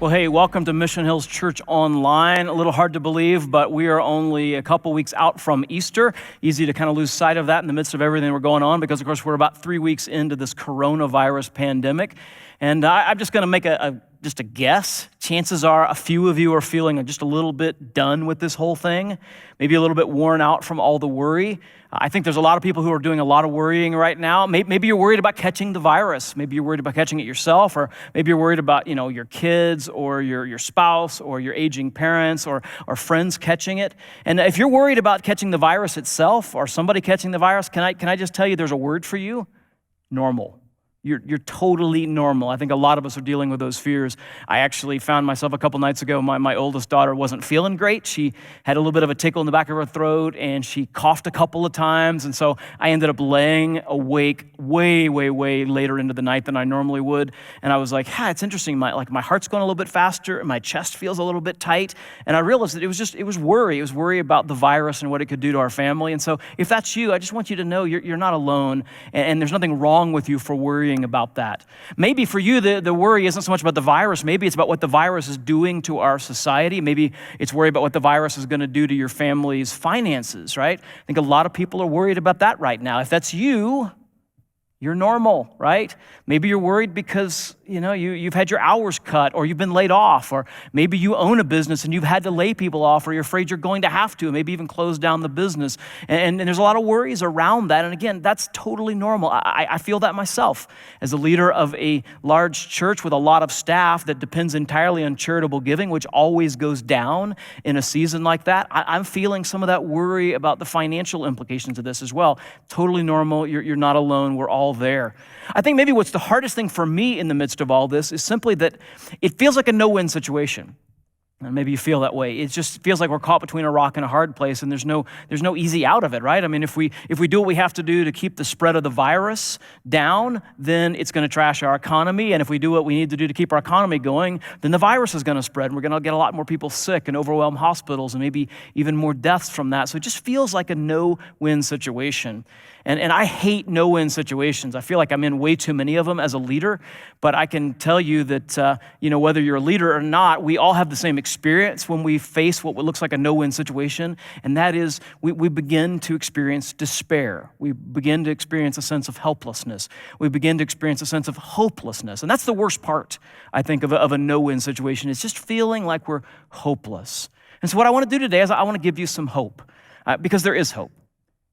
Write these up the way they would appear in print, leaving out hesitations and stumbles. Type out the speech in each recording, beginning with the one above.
Well, hey, welcome to Mission Hills Church Online. A little hard to believe, but we are only a couple weeks out from Easter. Easy to kind of lose sight of that in the midst of everything we're going on because, of course, we're about 3 weeks into this coronavirus pandemic. And I'm just going to make just a guess. Chances are a few of you are feeling just a little bit done with this whole thing, maybe a little bit worn out from all the worry. I think there's a lot of people who are doing a lot of worrying right now. Maybe you're worried about catching the virus. Maybe you're worried about catching it yourself, or maybe you're worried about, your kids or your spouse or your aging parents or friends catching it. And if you're worried about catching the virus itself or somebody catching the virus, can I just tell you there's a word for you? Normal. You're totally normal. I think a lot of us are dealing with those fears. I actually found myself a couple nights ago, my oldest daughter wasn't feeling great. She had a little bit of a tickle in the back of her throat, and she coughed a couple of times. And so I ended up laying awake way later into the night than I normally would. And I was like, it's interesting. My heart's going a little bit faster, and my chest feels a little bit tight. And I realized that it was worry. It was worry about the virus and what it could do to our family. And so if that's you, I just want you to know you're not alone, and there's nothing wrong with you for worrying about that. Maybe for you, the worry isn't so much about the virus. Maybe it's about what the virus is doing to our society. Maybe it's worry about what the virus is going to do to your family's finances, right? I think a lot of people are worried about that right now. If that's you, you're normal, right? Maybe you're worried because, you've had your hours cut, or you've been laid off, or maybe you own a business and you've had to lay people off, or you're afraid you're going to have to, maybe even close down the business. And there's a lot of worries around that. And again, that's totally normal. I feel that myself as a leader of a large church with a lot of staff that depends entirely on charitable giving, which always goes down in a season like that. I'm feeling some of that worry about the financial implications of this as well. Totally normal. You're not alone. We're all there. I think maybe what's the hardest thing for me in the midst of all this is simply that it feels like a no-win situation. And maybe you feel that way. It just feels like we're caught between a rock and a hard place, and there's no easy out of it, right? I mean, if we do what we have to do to keep the spread of the virus down, then it's going to trash our economy. And if we do what we need to do to keep our economy going, then the virus is going to spread, and we're going to get a lot more people sick and overwhelm hospitals, and maybe even more deaths from that. So it just feels like a no-win situation. And I hate no-win situations. I feel like I'm in way too many of them as a leader, but I can tell you that, whether you're a leader or not, we all have the same experience when we face what looks like a no-win situation, and that is we begin to experience despair. We begin to experience a sense of helplessness. We begin to experience a sense of hopelessness, and that's the worst part, I think, of a no-win situation. It's just feeling like we're hopeless. And so what I want to do today is I want to give you some hope, because there is hope.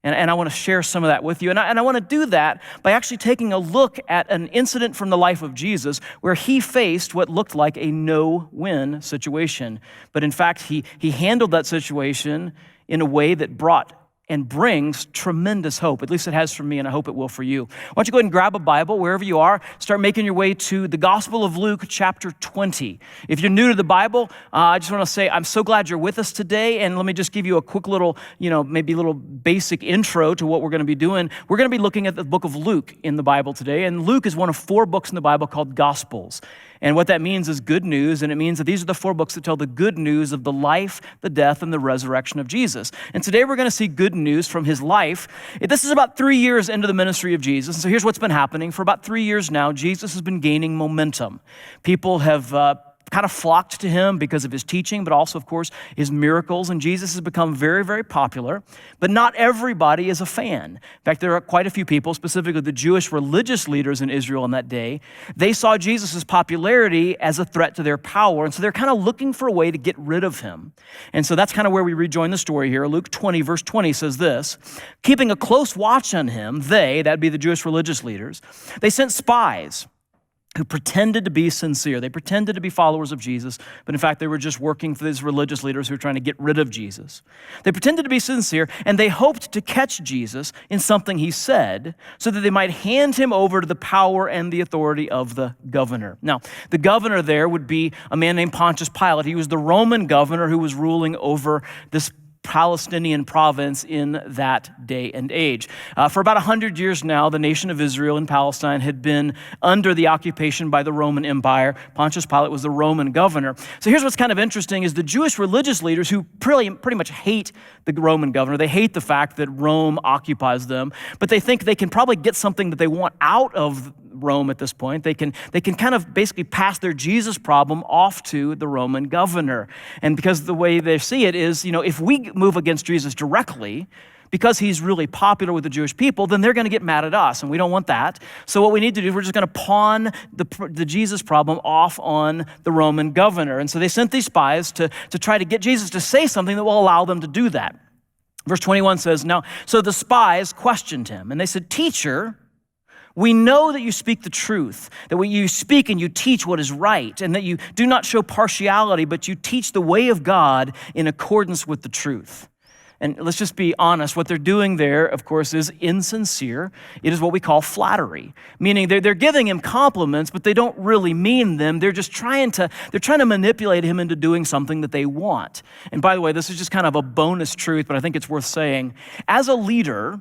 And I want to share some of that with you. And I want to do that by actually taking a look at an incident from the life of Jesus where he faced what looked like a no-win situation. But in fact, he handled that situation in a way that brought and brings tremendous hope. At least it has for me, and I hope it will for you. Why don't you go ahead and grab a Bible wherever you are, start making your way to the Gospel of Luke, chapter 20. If you're new to the Bible, I just want to say I'm so glad you're with us today, and let me just give you a quick little, maybe a little basic intro to what we're going to be doing. We're going to be looking at the book of Luke in the Bible today, and Luke is one of 4 books in the Bible called Gospels. And what that means is good news, and it means that these are the 4 books that tell the good news of the life, the death, and the resurrection of Jesus. And today we're going to see good news from his life. This is about 3 years into the ministry of Jesus. And so here's what's been happening. For about 3 years now, Jesus has been gaining momentum. People have kind of flocked to him because of his teaching, but also, of course, his miracles. And Jesus has become very, very popular, but not everybody is a fan. In fact, there are quite a few people, specifically the Jewish religious leaders in Israel in that day. They saw Jesus' popularity as a threat to their power, and so they're kind of looking for a way to get rid of him. And so that's kind of where we rejoin the story here. Luke 20, verse 20 says this: keeping a close watch on him, that'd be the Jewish religious leaders, they sent spies who pretended to be sincere. They pretended to be followers of Jesus, but in fact, they were just working for these religious leaders who were trying to get rid of Jesus. They pretended to be sincere, and they hoped to catch Jesus in something he said so that they might hand him over to the power and the authority of the governor. Now, the governor there would be a man named Pontius Pilate. He was the Roman governor who was ruling over this Palestinian province in that day and age. For about 100 years now, the nation of Israel and Palestine had been under the occupation by the Roman Empire. Pontius Pilate was the Roman governor. So here's what's kind of interesting is the Jewish religious leaders who pretty much hate the Roman governor. They hate the fact that Rome occupies them, but they think they can probably get something that they want out of Rome at this point. They can kind of basically pass their Jesus problem off to the Roman governor. And because the way they see it is, if we move against Jesus directly, because he's really popular with the Jewish people, then they're going to get mad at us, and we don't want that. So what we need to do is we're just going to pawn the Jesus problem off on the Roman governor. And so they sent these spies to try to get Jesus to say something that will allow them to do that. Verse 21 says, "Now, so the spies questioned him, and they said, 'Teacher, we know that you speak the truth, that you speak and you teach what is right, and that you do not show partiality, but you teach the way of God in accordance with the truth.'" And let's just be honest, what they're doing there, of course, is insincere. It is what we call flattery, meaning they're giving him compliments, but they don't really mean them. They're just trying to manipulate him into doing something that they want. And by the way, this is just kind of a bonus truth, but I think it's worth saying. As a leader,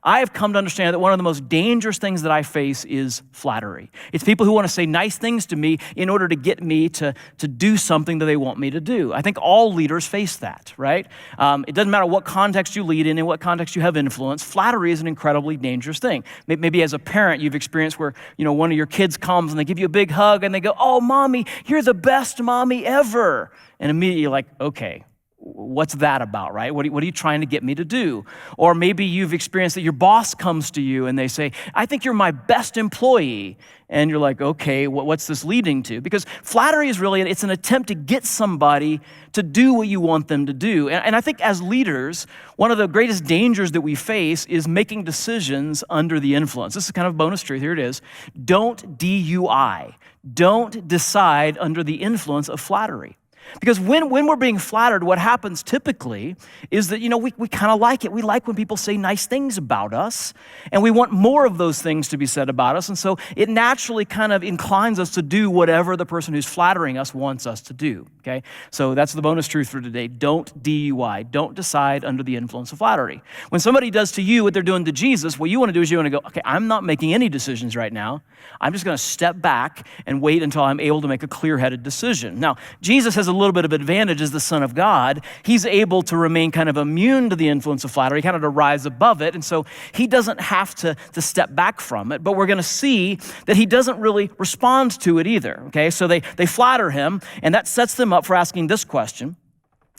I have come to understand that one of the most dangerous things that I face is flattery. It's people who want to say nice things to me in order to get me to do something that they want me to do. I think all leaders face that, right? It doesn't matter what context you lead in what context you have influence. Flattery is an incredibly dangerous thing. Maybe as a parent, you've experienced where, one of your kids comes and they give you a big hug and they go, "Oh, mommy, you're the best mommy ever." And immediately you're like, okay, what's that about, right? What are you trying to get me to do? Or maybe you've experienced that your boss comes to you and they say, "I think you're my best employee." And you're like, okay, what's this leading to? Because flattery is really, it's an attempt to get somebody to do what you want them to do. And I think as leaders, one of the greatest dangers that we face is making decisions under the influence. This is kind of bonus truth, here it is. Don't DUI. Don't decide under the influence of flattery. Because when we're being flattered, what happens typically is that, we kind of like it. We like when people say nice things about us, and we want more of those things to be said about us. And so it naturally kind of inclines us to do whatever the person who's flattering us wants us to do, okay? So that's the bonus truth for today. Don't DUI. Don't decide under the influence of flattery. When somebody does to you what they're doing to Jesus, what you want to do is you want to go, okay, I'm not making any decisions right now. I'm just going to step back and wait until I'm able to make a clear-headed decision. Now, Jesus has a little bit of advantage as the Son of God. He's able to remain kind of immune to the influence of flattery, kind of to rise above it, and so he doesn't have to step back from it, but we're going to see that he doesn't really respond to it either, okay? So they flatter him, and that sets them up for asking this question.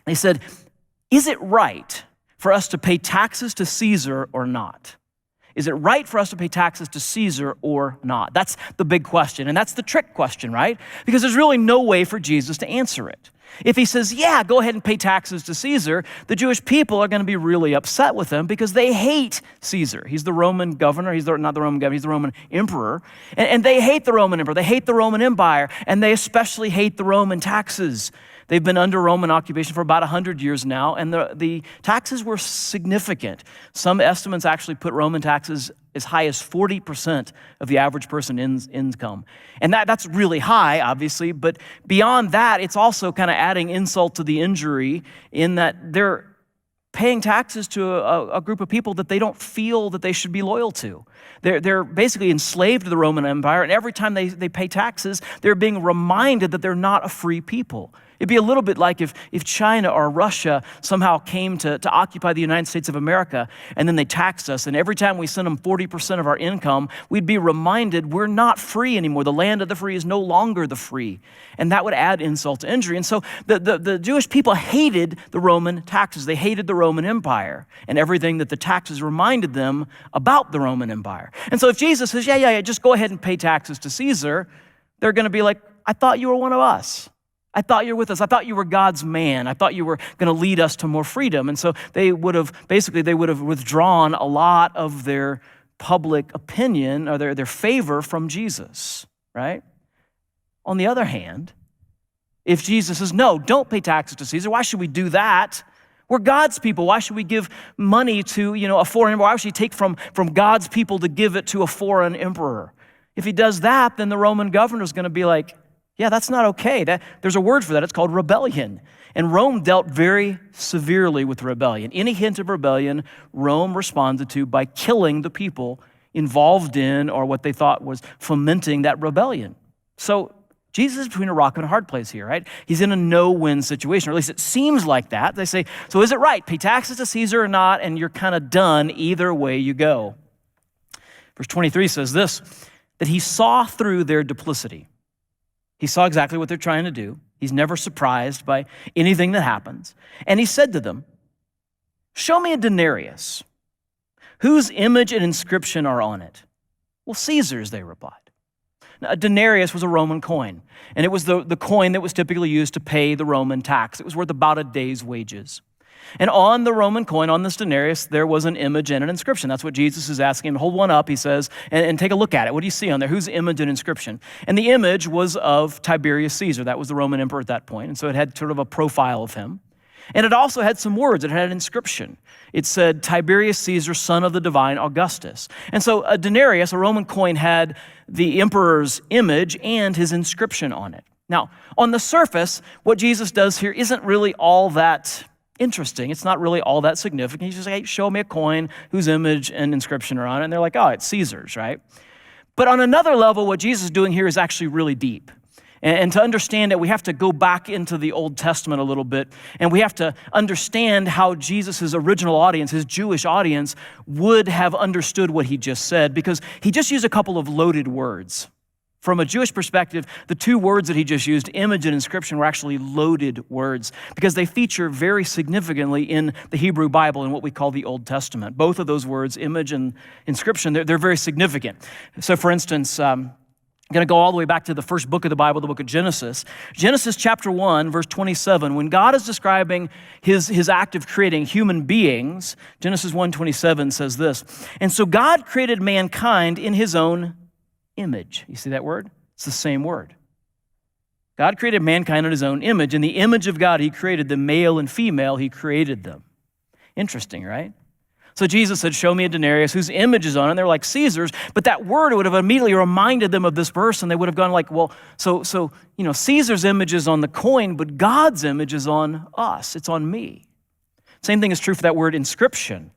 They said, "Is it right for us to pay taxes to Caesar or not?" Is it right for us to pay taxes to Caesar or not? That's the big question, and that's the trick question, right? Because there's really no way for Jesus to answer it. If he says, yeah, go ahead and pay taxes to Caesar, the Jewish people are going to be really upset with him because they hate Caesar. He's the Roman governor. Not the Roman governor. He's the Roman emperor. And they hate the Roman emperor. They hate the Roman Empire, and they especially hate the Roman taxes. They've been under Roman occupation for about 100 years now, and the taxes were significant. Some estimates actually put Roman taxes as high as 40% of the average person's income. And that's really high, obviously, but beyond that, it's also kind of adding insult to the injury in that they're paying taxes to a group of people that they don't feel that they should be loyal to. They're basically enslaved to the Roman Empire, and every time they pay taxes, they're being reminded that they're not a free people. It'd be a little bit like if China or Russia somehow came to occupy the United States of America, and then they taxed us, and every time we send them 40% of our income, we'd be reminded we're not free anymore. The land of the free is no longer the free. And that would add insult to injury. And so the Jewish people hated the Roman taxes. They hated the Roman Empire and everything that the taxes reminded them about the Roman Empire. And so if Jesus says, yeah, just go ahead and pay taxes to Caesar, they're going to be like, I thought you were one of us. I thought you were with us. I thought you were God's man. I thought you were going to lead us to more freedom. And so they would have withdrawn a lot of their public opinion or their favor from Jesus, right? On the other hand, if Jesus says, no, don't pay taxes to Caesar, why should we do that? We're God's people. Why should we give money to, a foreign emperor? Why should he take from God's people to give it to a foreign emperor? If he does that, then the Roman governor is going to be like, Yeah, that's not okay. There's a word for that. It's called rebellion. And Rome dealt very severely with rebellion. Any hint of rebellion, Rome responded to by killing the people involved in or what they thought was fomenting that rebellion. So Jesus is between a rock and a hard place here, right? He's in a no-win situation, or at least it seems like that. They say, so is it right? Pay taxes to Caesar or not? And you're kind of done either way you go. Verse 23 says this, that he saw through their duplicity. He saw exactly what they're trying to do. He's never surprised by anything that happens. And he said to them, show me a denarius. Whose image and inscription are on it? Well, Caesar's, they replied. Now, a denarius was a Roman coin, and it was the coin that was typically used to pay the Roman tax. It was worth about a day's wages. And on the Roman coin, on this denarius, there was an image and an inscription. That's what Jesus is asking him. Hold one up, he says, and take a look at it. What do you see on there? Whose image and inscription? And the image was of Tiberius Caesar. That was the Roman emperor at that point. And so it had sort of a profile of him. And it also had some words. It had an inscription. It said, Tiberius Caesar, son of the divine Augustus. And so a denarius, a Roman coin, had the emperor's image and his inscription on it. Now, on the surface, what Jesus does here isn't really all that interesting. It's not really all that significant. He's just like, hey, show me a coin whose image and inscription are on it. And they're like, oh, it's Caesar's, right? But on another level, what Jesus is doing here is actually really deep. And to understand it, we have to go back into the Old Testament a little bit, and we have to understand how Jesus' original audience, his Jewish audience, would have understood what he just said, because he just used a couple of loaded words. From a Jewish perspective, the two words that he just used, image and inscription, were actually loaded words because they feature very significantly in the Hebrew Bible in what we call the Old Testament. Both of those words, image and inscription, they're very significant. So for instance, I'm going to go all the way back to the first book of the Bible, the book of Genesis. Genesis chapter 1, verse 27, when God is describing his act of creating human beings, Genesis 1:27 says this, and so God created mankind in his own image. You see that word? It's the same word. God created mankind in his own image. In the image of God, he created them, male and female, he created them. Interesting, right? So Jesus said, show me a denarius whose image is on it. And they're like, Caesar's. But that word would have immediately reminded them of this person. They would have gone like, well, so Caesar's image is on the coin, but God's image is on us. It's on me. Same thing is true for that word inscription.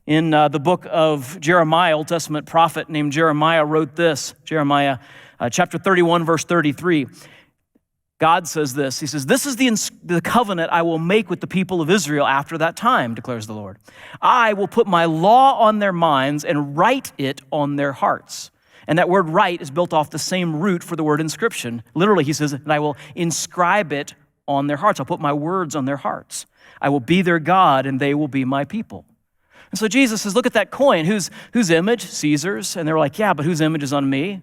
In the book of Jeremiah, Old Testament prophet named Jeremiah wrote this, Jeremiah chapter 31, verse 33. God says this, he says, this is the covenant I will make with the people of Israel after that time, declares the Lord. I will put my law on their minds and write it on their hearts. And that word write is built off the same root for the word inscription. Literally, he says, and I will inscribe it on their hearts. I'll put my words on their hearts. I will be their God and they will be my people. And so Jesus says, look at that coin. Whose image? Caesar's. And they're like, yeah, but whose image is on me?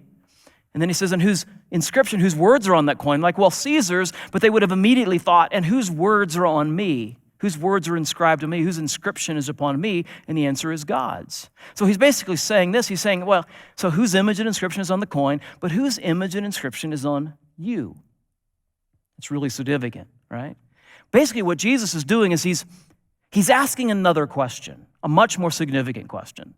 And then he says, and whose inscription, whose words are on that coin? Like, well, Caesar's, but they would have immediately thought, and whose words are on me? Whose words are inscribed to me? Whose inscription is upon me? And the answer is God's. So he's basically saying this. He's saying, well, so whose image and inscription is on the coin, but whose image and inscription is on you? It's really significant, right? Basically, what Jesus is doing is he's asking another question, a much more significant question.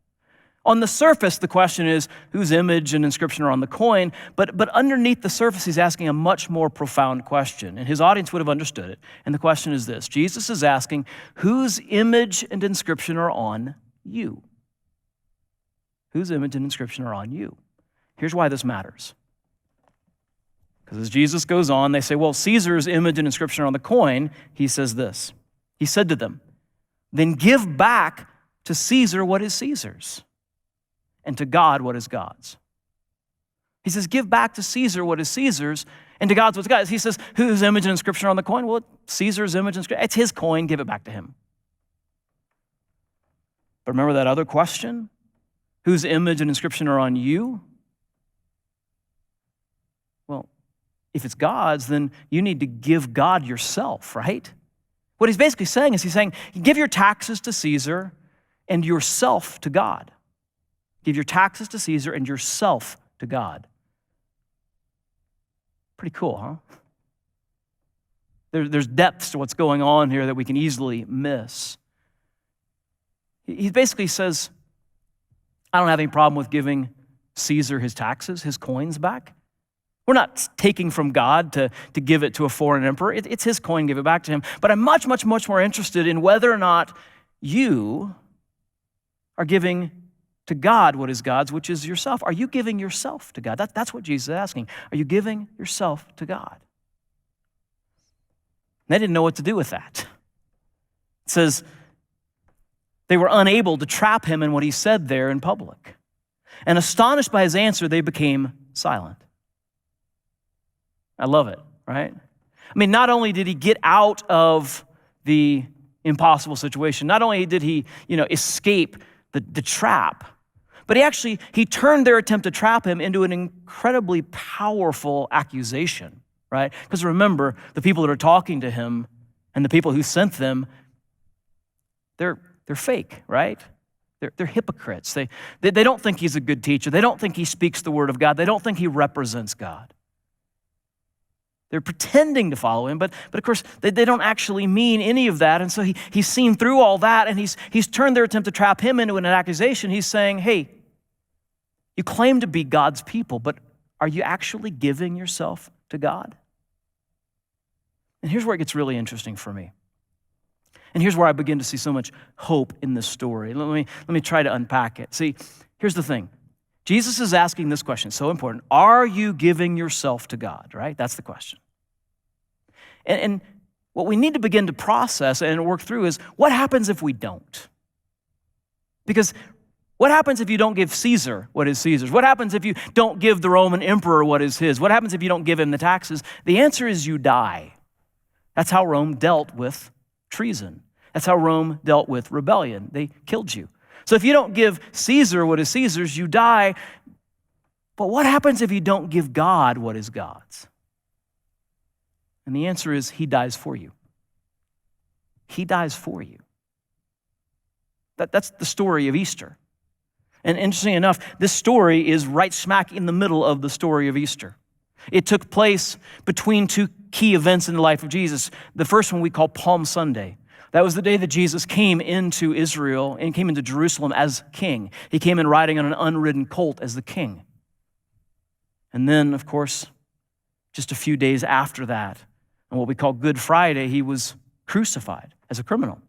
On the surface, the question is whose image and inscription are on the coin, but underneath the surface, he's asking a much more profound question, and his audience would have understood it. And the question is this: Jesus is asking, whose image and inscription are on you? Whose image and inscription are on you? Here's why this matters. Because as Jesus goes on, they say, well, Caesar's image and inscription are on the coin. He says this. He said to them, then give back to Caesar what is Caesar's, and to God what is God's. He says, give back to Caesar what is Caesar's, and to God's what's God's. He says, whose image and inscription are on the coin? Well, Caesar's image and inscription. It's his coin, give it back to him. But remember that other question? Whose image and inscription are on you? Well, if it's God's, then you need to give God yourself, right? What he's basically saying is he's saying, give your taxes to Caesar and yourself to God. Give your taxes to Caesar and yourself to God. Pretty cool, huh? There's depths to what's going on here that we can easily miss. He basically says, I don't have any problem with giving Caesar his taxes, his coins back. We're not taking from God to give it to a foreign emperor. It's his coin, give it back to him. But I'm much, much, much more interested in whether or not you are giving to God what is God's, which is yourself. Are you giving yourself to God? That's what Jesus is asking. Are you giving yourself to God? And they didn't know what to do with that. It says they were unable to trap him in what he said there in public. And astonished by his answer, they became silent. I love it, right? I mean, not only did he get out of the impossible situation, not only did he, escape the trap, but he turned their attempt to trap him into an incredibly powerful accusation, right? Because remember, the people that are talking to him and the people who sent them, they're fake, right? They're hypocrites. They don't think he's a good teacher. They don't think he speaks the word of God. They don't think he represents God. They're pretending to follow him, but of course, they don't actually mean any of that. And so he's seen through all that, and he's turned their attempt to trap him into an accusation. He's saying, hey, you claim to be God's people, but are you actually giving yourself to God? And here's where it gets really interesting for me. And here's where I begin to see so much hope in this story. Let me try to unpack it. See, here's the thing. Jesus is asking this question, so important. Are you giving yourself to God, right? That's the question. And what we need to begin to process and work through is, what happens if we don't? Because what happens if you don't give Caesar what is Caesar's? What happens if you don't give the Roman emperor what is his? What happens if you don't give him the taxes? The answer is you die. That's how Rome dealt with treason. That's how Rome dealt with rebellion. They killed you. So if you don't give Caesar what is Caesar's, you die. But what happens if you don't give God what is God's? And the answer is he dies for you. He dies for you. That's the story of Easter. And interestingly enough, this story is right smack in the middle of the story of Easter. It took place between two key events in the life of Jesus. The first one we call Palm Sunday. That was the day that Jesus came into Israel and came into Jerusalem as king. He came in riding on an unridden colt as the king. And then, of course, just a few days after that, on what we call Good Friday, he was crucified as a criminal,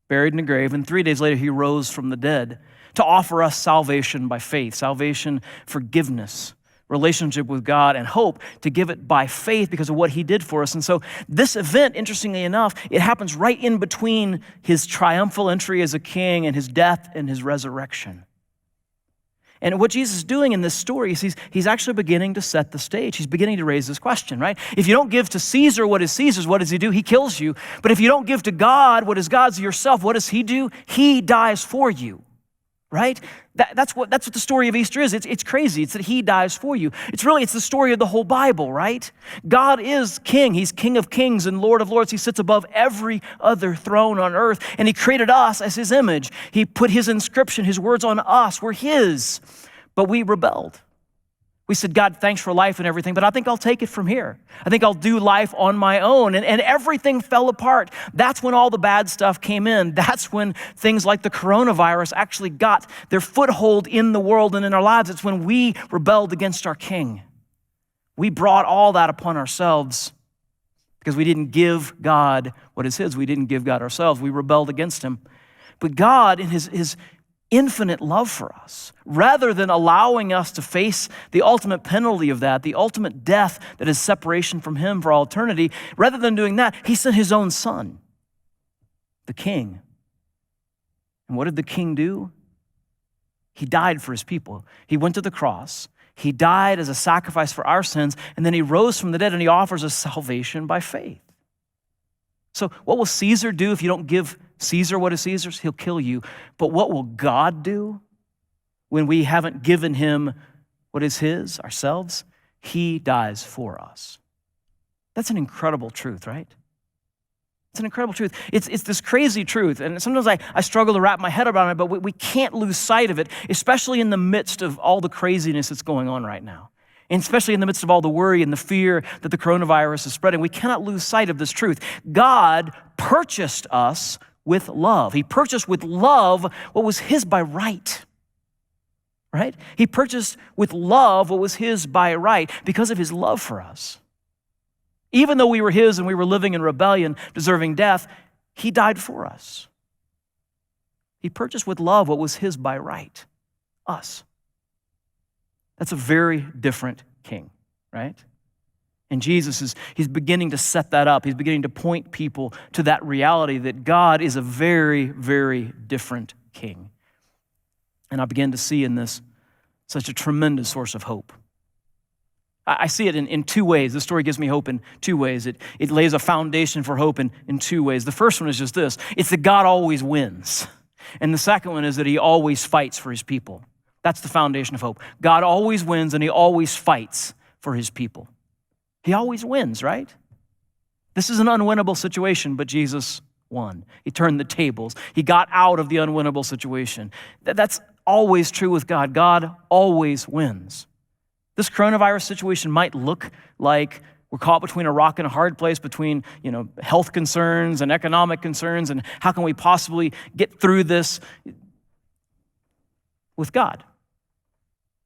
buried in a grave, and 3 days later he rose from the dead to offer us salvation by faith, salvation, forgiveness, relationship with God, and hope, to give it by faith because of what he did for us. And so this event, interestingly enough, it happens right in between his triumphal entry as a king and his death and his resurrection. And what Jesus is doing in this story is he's actually beginning to set the stage. He's beginning to raise this question, right? If you don't give to Caesar what is Caesar's, what does he do? He kills you. But if you don't give to God what is God's, yourself, what does he do? He dies for you. Right? That's what the story of Easter is. It's crazy. It's that he dies for you. It's the story of the whole Bible, right? God is king. He's King of kings and Lord of lords. He sits above every other throne on earth, and he created us as his image. He put his inscription, his words on us. We're his, but we rebelled. We said, God, thanks for life and everything, but I think I'll take it from here. I think I'll do life on my own. And everything fell apart. That's when all the bad stuff came in. That's when things like the coronavirus actually got their foothold in the world and in our lives. It's when we rebelled against our king. We brought all that upon ourselves because we didn't give God what is his. We didn't give God ourselves. We rebelled against him. But God, in his infinite love for us, rather than allowing us to face the ultimate penalty of that, the ultimate death that is separation from him for all eternity, rather than doing that, he sent his own son, the king. And what did the king do? He died for his people. He went to the cross. He died as a sacrifice for our sins, and then he rose from the dead, and he offers us salvation by faith. So what will Caesar do if you don't give Caesar what is Caesar's? He'll kill you. But what will God do when we haven't given him what is his, ourselves? He dies for us. That's an incredible truth, right? It's an incredible truth. It's this crazy truth, and sometimes I struggle to wrap my head around it, but we can't lose sight of it, especially in the midst of all the craziness that's going on right now. And especially in the midst of all the worry and the fear that the coronavirus is spreading, we cannot lose sight of this truth. God purchased us with love. He purchased with love what was his by right. right? He purchased with love what was his by right because of his love for us. Even though we were his and we were living in rebellion, deserving death, he died for us. He purchased with love what was his by right, us. That's a very different king, right? And Jesus he's beginning to set that up. He's beginning to point people to that reality that God is a very, very different king. And I begin to see in this such a tremendous source of hope. I see it in two ways. This story gives me hope in two ways. It lays a foundation for hope in two ways. The first one is just this. It's that God always wins. And the second one is that he always fights for his people. That's the foundation of hope. God always wins and he always fights for his people. He always wins, right? This is an unwinnable situation, but Jesus won. He turned the tables. He got out of the unwinnable situation. That's always true with God. God always wins. This coronavirus situation might look like we're caught between a rock and a hard place, between health concerns and economic concerns, and how can we possibly get through this with God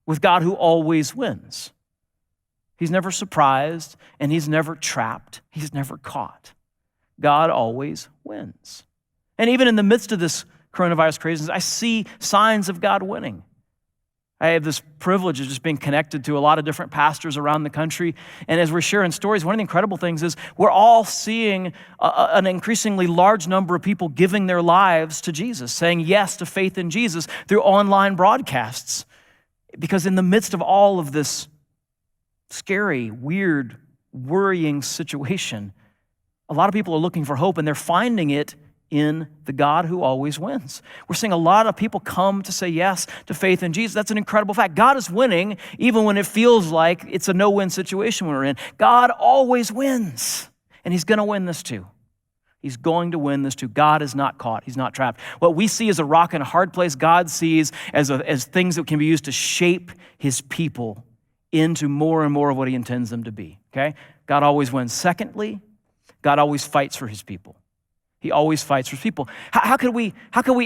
who always wins. He's never surprised, and he's never trapped. He's never caught. God always wins. And even in the midst of this coronavirus craziness, I see signs of God winning. I have this privilege of just being connected to a lot of different pastors around the country. And as we're sharing stories, one of the incredible things is we're all seeing an increasingly large number of people giving their lives to Jesus, saying yes to faith in Jesus through online broadcasts. Because in the midst of all of this scary, weird, worrying situation, a lot of people are looking for hope, and they're finding it in the God who always wins. We're seeing a lot of people come to say yes to faith in Jesus. That's an incredible fact. God is winning even when it feels like it's a no-win situation we're in. God always wins, and he's going to win this too. He's going to win this too. God is not caught. He's not trapped. What we see as a rock and a hard place, God sees as things that can be used to shape his people into more and more of what he intends them to be, okay? God always wins. Secondly, God always fights for his people. He always fights for his people. How could we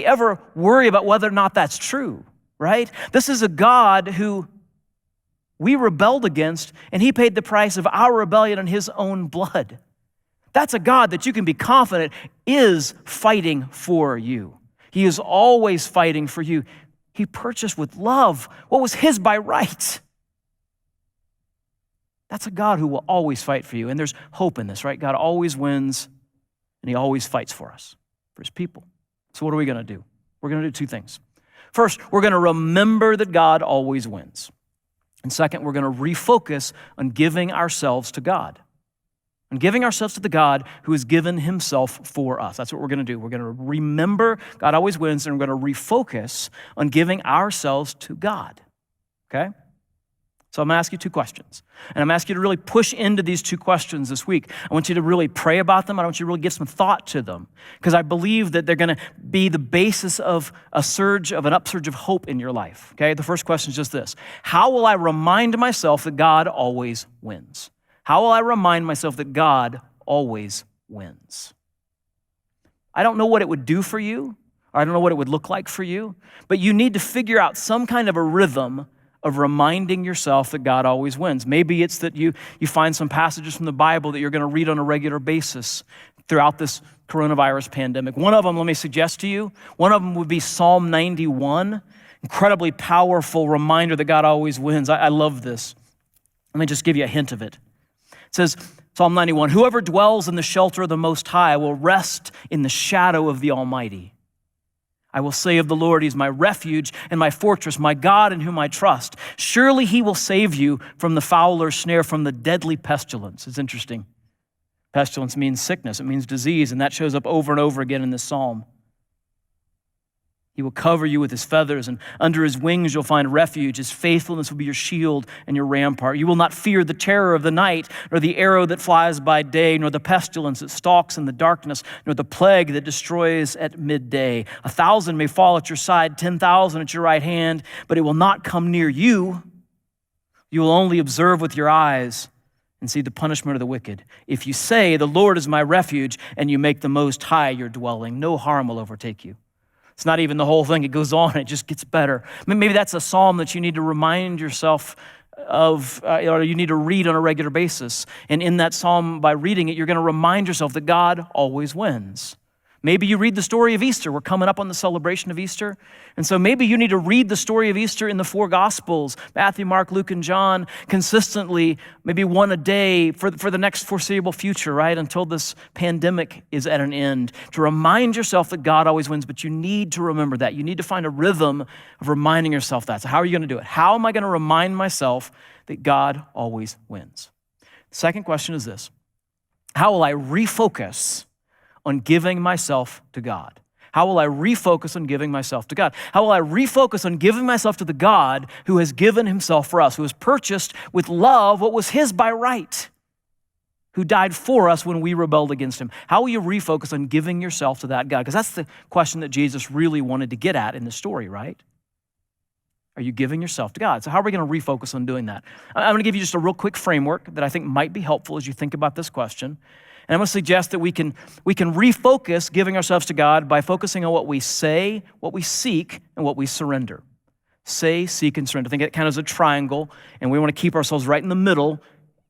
ever worry about whether or not that's true, right? This is a God who we rebelled against, and he paid the price of our rebellion in his own blood. That's a God that you can be confident is fighting for you. He is always fighting for you. He purchased with love what was his by right. That's a God who will always fight for you. And there's hope in this, right? God always wins, and he always fights for us, for his people. So what are we going to do? We're going to do two things. First, we're going to remember that God always wins. And second, we're going to refocus on giving ourselves to God. And giving ourselves to the God who has given himself for us. That's what we're going to do. We're going to remember God always wins, and we're going to refocus on giving ourselves to God. Okay? So I'm going to ask you two questions. And I'm going to ask you to really push into these two questions this week. I want you to really pray about them. I want you to really give some thought to them, because I believe that they're going to be the basis of an upsurge of hope in your life. Okay? The first question is just this. How will I remind myself that God always wins? How will I remind myself that God always wins? I don't know what it would do for you, or I don't know what it would look like for you, but you need to figure out some kind of a rhythm of reminding yourself that God always wins. Maybe it's that you find some passages from the Bible that you're going to read on a regular basis throughout this coronavirus pandemic. One of them, let me suggest to you, one of them would be Psalm 91, incredibly powerful reminder that God always wins. I love this. Let me just give you a hint of it. It says, Psalm 91, whoever dwells in the shelter of the Most High will rest in the shadow of the Almighty. I will say of the Lord, he's my refuge and my fortress, my God in whom I trust. Surely he will save you from the fowler's snare, from the deadly pestilence. It's interesting. Pestilence means sickness. It means disease, and that shows up over and over again in this psalm. He will cover you with his feathers, and under his wings you'll find refuge. His faithfulness will be your shield and your rampart. You will not fear the terror of the night, nor the arrow that flies by day, nor the pestilence that stalks in the darkness, nor the plague that destroys at midday. 1,000 may fall at your side, 10,000 at your right hand, but it will not come near you. You will only observe with your eyes and see the punishment of the wicked. If you say, the Lord is my refuge, and you make the Most High your dwelling, no harm will overtake you. It's not even the whole thing. It goes on. It just gets better. Maybe that's a psalm that you need to remind yourself of, or you need to read on a regular basis. And in that psalm, by reading it, you're going to remind yourself that God always wins. Maybe you read the story of Easter. We're coming up on the celebration of Easter. And so maybe you need to read the story of Easter in the 4 Gospels, Matthew, Mark, Luke, and John, consistently, maybe one a day for the next foreseeable future, right? Until this pandemic is at an end. To remind yourself that God always wins, but you need to remember that. You need to find a rhythm of reminding yourself that. So how are you going to do it? How am I going to remind myself that God always wins? The second question is this: how will I refocus on giving myself to God? How will I refocus on giving myself to God? How will I refocus on giving myself to the God who has given himself for us, who has purchased with love what was his by right, who died for us when we rebelled against him? How will you refocus on giving yourself to that God? Because that's the question that Jesus really wanted to get at in the story, right? Are you giving yourself to God? So how are we going to refocus on doing that? I'm going to give you just a real quick framework that I think might be helpful as you think about this question. And I'm going to suggest that we can refocus giving ourselves to God by focusing on what we say, what we seek, and what we surrender. Say, seek, and surrender. Think of it kind of as a triangle, and we want to keep ourselves right in the middle,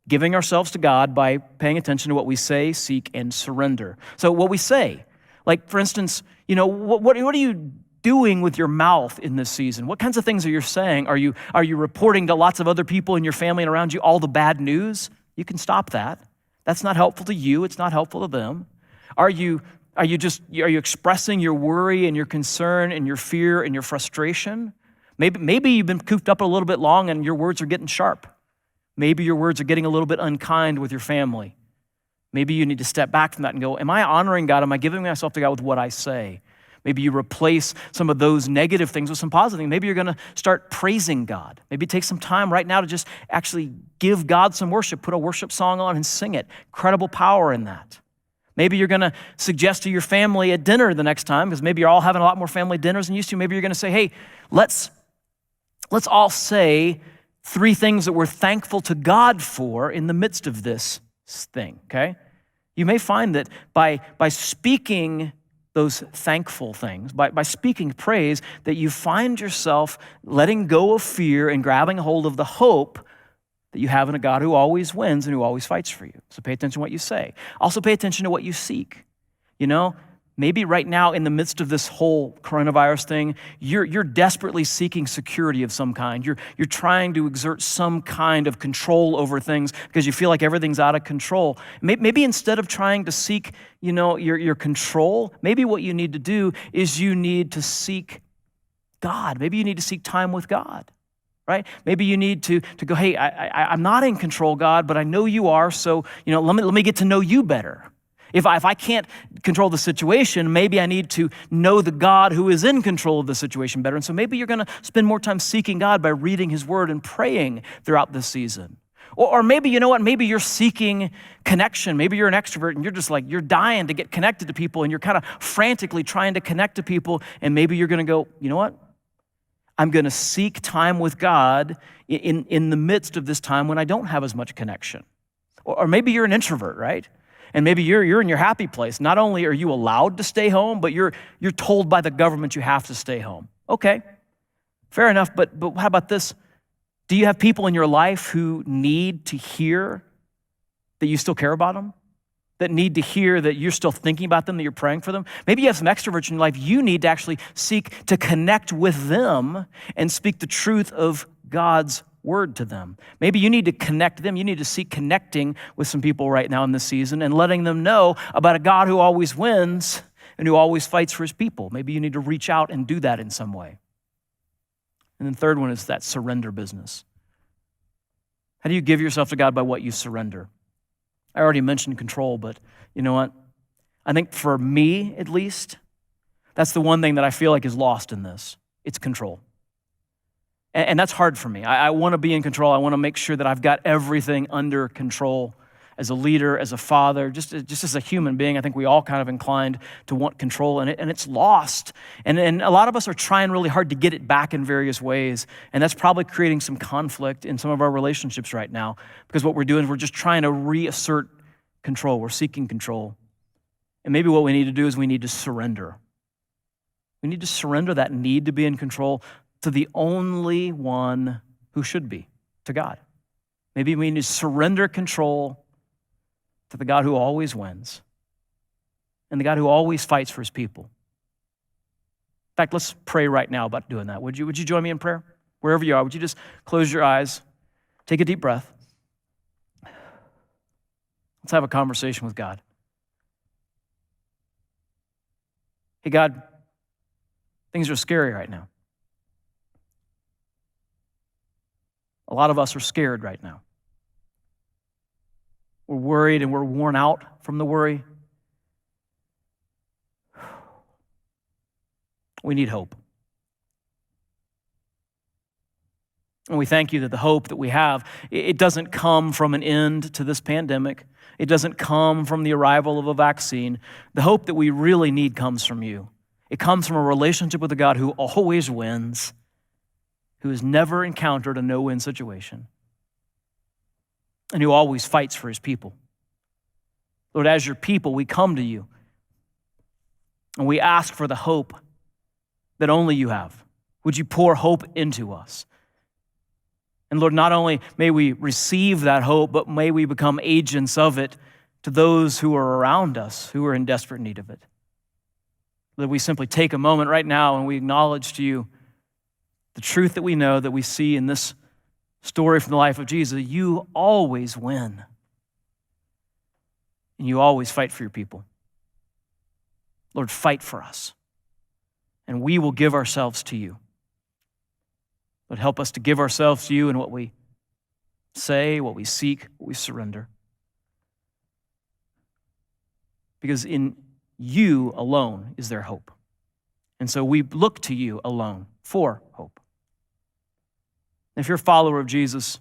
giving ourselves to God by paying attention to what we say, seek, and surrender. So what we say, like for instance, what are you doing with your mouth in this season? What kinds of things are you saying? Are you reporting to lots of other people in your family and around you all the bad news? You can stop that. That's not helpful to you. It's not helpful to them. Are you expressing your worry and your concern and your fear and your frustration? Maybe you've been cooped up a little bit long and your words are getting sharp. Maybe your words are getting a little bit unkind with your family. Maybe you need to step back from that and go, am I honoring God? Am I giving myself to God with what I say? Maybe you replace some of those negative things with some positive things. Maybe you're going to start praising God. Maybe take some time right now to just actually give God some worship. Put a worship song on and sing it. Incredible power in that. Maybe you're going to suggest to your family at dinner the next time, because maybe you're all having a lot more family dinners than you used to. Maybe you're going to say, hey, let's all say 3 things that we're thankful to God for in the midst of this thing, okay? You may find that by speaking those thankful things, by speaking praise, that you find yourself letting go of fear and grabbing a hold of the hope that you have in a God who always wins and who always fights for you. So pay attention to what you say. Also pay attention to what you seek. Maybe right now in the midst of this whole coronavirus thing, you're desperately seeking security of some kind. You're trying to exert some kind of control over things because you feel like everything's out of control. Maybe instead of trying to seek, your control, maybe what you need to do is you need to seek God. Maybe you need to seek time with God, right? Maybe you need to go, hey, I'm not in control, God, but I know you are, so let me get to know you better. If I can't control the situation, maybe I need to know the God who is in control of the situation better. And so maybe you're going to spend more time seeking God by reading his word and praying throughout this season. Or maybe, maybe you're seeking connection. Maybe you're an extrovert and you're just like, you're dying to get connected to people and you're kind of frantically trying to connect to people. And maybe you're going to go, you know what? I'm going to seek time with God in the midst of this time when I don't have as much connection. Or maybe you're an introvert, right? And maybe you're in your happy place. Not only are you allowed to stay home, but you're told by the government you have to stay home. Okay, fair enough, but how about this? Do you have people in your life who need to hear that you still care about them? That need to hear that you're still thinking about them, that you're praying for them? Maybe you have some extroverts in your life. You need to actually seek to connect with them and speak the truth of God's word to them. Maybe you need to connect them. You need to seek connecting with some people right now in this season and letting them know about a God who always wins and who always fights for his people. Maybe you need to reach out and do that in some way. And then third one is that surrender business. How do you give yourself to God? By what you surrender. I already mentioned control, but you know what? I think for me, at least, that's the one thing that I feel like is lost in this. It's control. And that's hard for me. I want to be in control. I want to make sure that I've got everything under control. As a leader, as a father, just as a human being, I think we all kind of inclined to want control, and it's lost. And a lot of us are trying really hard to get it back in various ways, and that's probably creating some conflict in some of our relationships right now, because what we're doing is we're just trying to reassert control. We're seeking control. And maybe what we need to do is we need to surrender. We need to surrender that need to be in control to the only one who should be, to God. Maybe we need to surrender control to the God who always wins and the God who always fights for his people. In fact, let's pray right now about doing that. Would you join me in prayer? Wherever you are, would you just close your eyes, take a deep breath. Let's have a conversation with God. Hey, God, things are scary right now. A lot of us are scared right now. We're worried and we're worn out from the worry. We need hope. And we thank you that the hope that we have, it doesn't come from an end to this pandemic. It doesn't come from the arrival of a vaccine. The hope that we really need comes from you. It comes from a relationship with a God who always wins, who has never encountered a no-win situation, and who always fights for his people. Lord, as your people, we come to you, and we ask for the hope that only you have. Would you pour hope into us? And Lord, not only may we receive that hope, but may we become agents of it to those who are around us, who are in desperate need of it. That we simply take a moment right now and we acknowledge to you the truth that we know, that we see in this story from the life of Jesus. You always win. And you always fight for your people. Lord, fight for us. And we will give ourselves to you. Lord, help us to give ourselves to you in what we say, what we seek, what we surrender. Because in you alone is there hope. And so we look to you alone for hope. If you're a follower of Jesus,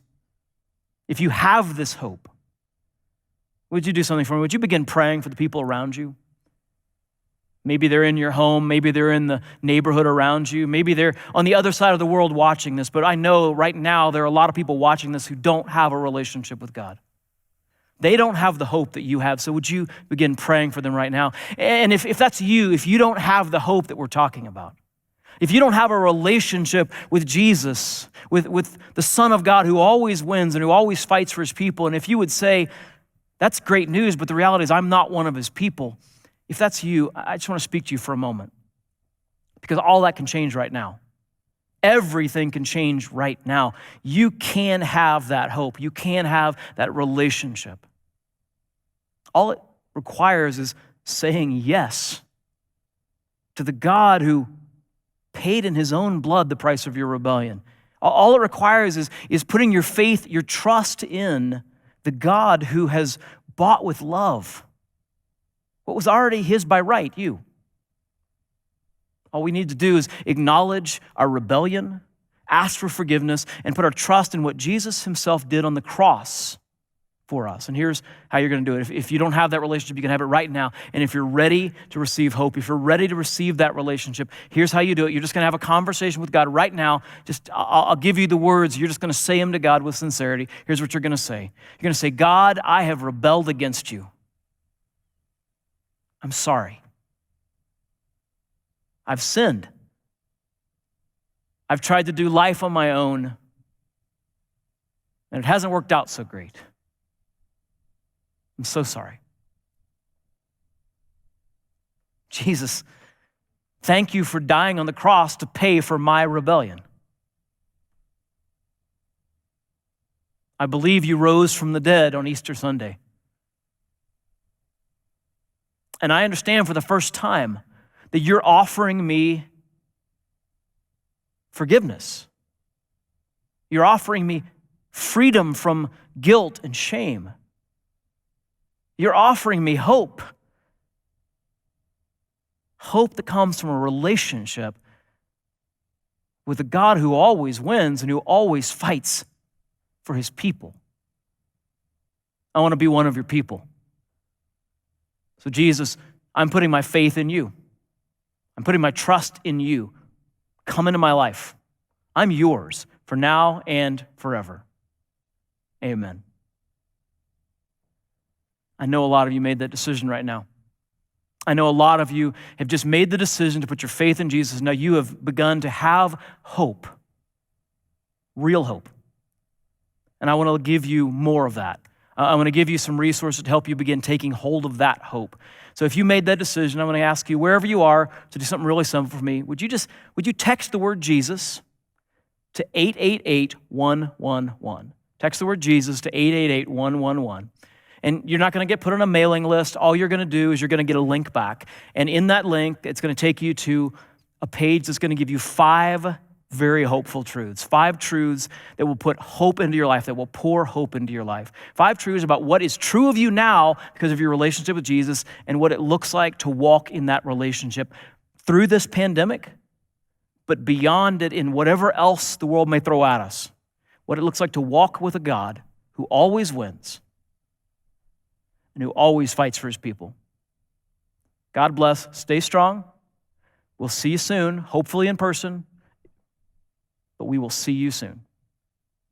if you have this hope, would you do something for me? Would you begin praying for the people around you? Maybe they're in your home. Maybe they're in the neighborhood around you. Maybe they're on the other side of the world watching this. But I know right now there are a lot of people watching this who don't have a relationship with God. They don't have the hope that you have. So would you begin praying for them right now? And if that's you, if you don't have the hope that we're talking about, if you don't have a relationship with Jesus, with the Son of God who always wins and who always fights for his people, and if you would say, that's great news, but the reality is I'm not one of his people. If that's you, I just want to speak to you for a moment, because all that can change right now. Everything can change right now. You can have that hope. You can have that relationship. All it requires is saying yes to the God who paid in his own blood the price of your rebellion. All it requires is putting your faith, your trust in the God who has bought with love what was already his by right, you. All we need to do is acknowledge our rebellion, ask for forgiveness, and put our trust in what Jesus himself did on the cross for us. And here's how you're going to do it. If you don't have that relationship, you can have it right now. And if you're ready to receive hope, if you're ready to receive that relationship, here's how you do it. You're just going to have a conversation with God right now. I'll give you the words. You're just going to say them to God with sincerity. Here's what you're going to say. You're going to say, God, I have rebelled against you. I'm sorry. I've sinned. I've tried to do life on my own, and it hasn't worked out so great. I'm so sorry. Jesus, thank you for dying on the cross to pay for my rebellion. I believe you rose from the dead on Easter Sunday. And I understand for the first time that you're offering me forgiveness. You're offering me freedom from guilt and shame. You're offering me hope. Hope that comes from a relationship with a God who always wins and who always fights for his people. I want to be one of your people. So Jesus, I'm putting my faith in you. I'm putting my trust in you. Come into my life. I'm yours for now and forever. Amen. I know a lot of you made that decision right now. I know a lot of you have just made the decision to put your faith in Jesus. Now you have begun to have hope, real hope. And I want to give you more of that. I want to give you some resources to help you begin taking hold of that hope. So if you made that decision, I'm going to ask you, wherever you are, to do something really simple for me. Would you text the word Jesus to 888-111? Text the word Jesus to 888-111. And you're not going to get put on a mailing list. All you're going to do is you're going to get a link back. And in that link, it's going to take you to a page that's going to give you 5 very hopeful truths. 5 truths that will put hope into your life, that will pour hope into your life. 5 truths about what is true of you now because of your relationship with Jesus and what it looks like to walk in that relationship through this pandemic, but beyond it in whatever else the world may throw at us. What it looks like to walk with a God who always wins and who always fights for his people. God bless. Stay strong. We'll see you soon, hopefully in person, but we will see you soon.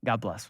God bless.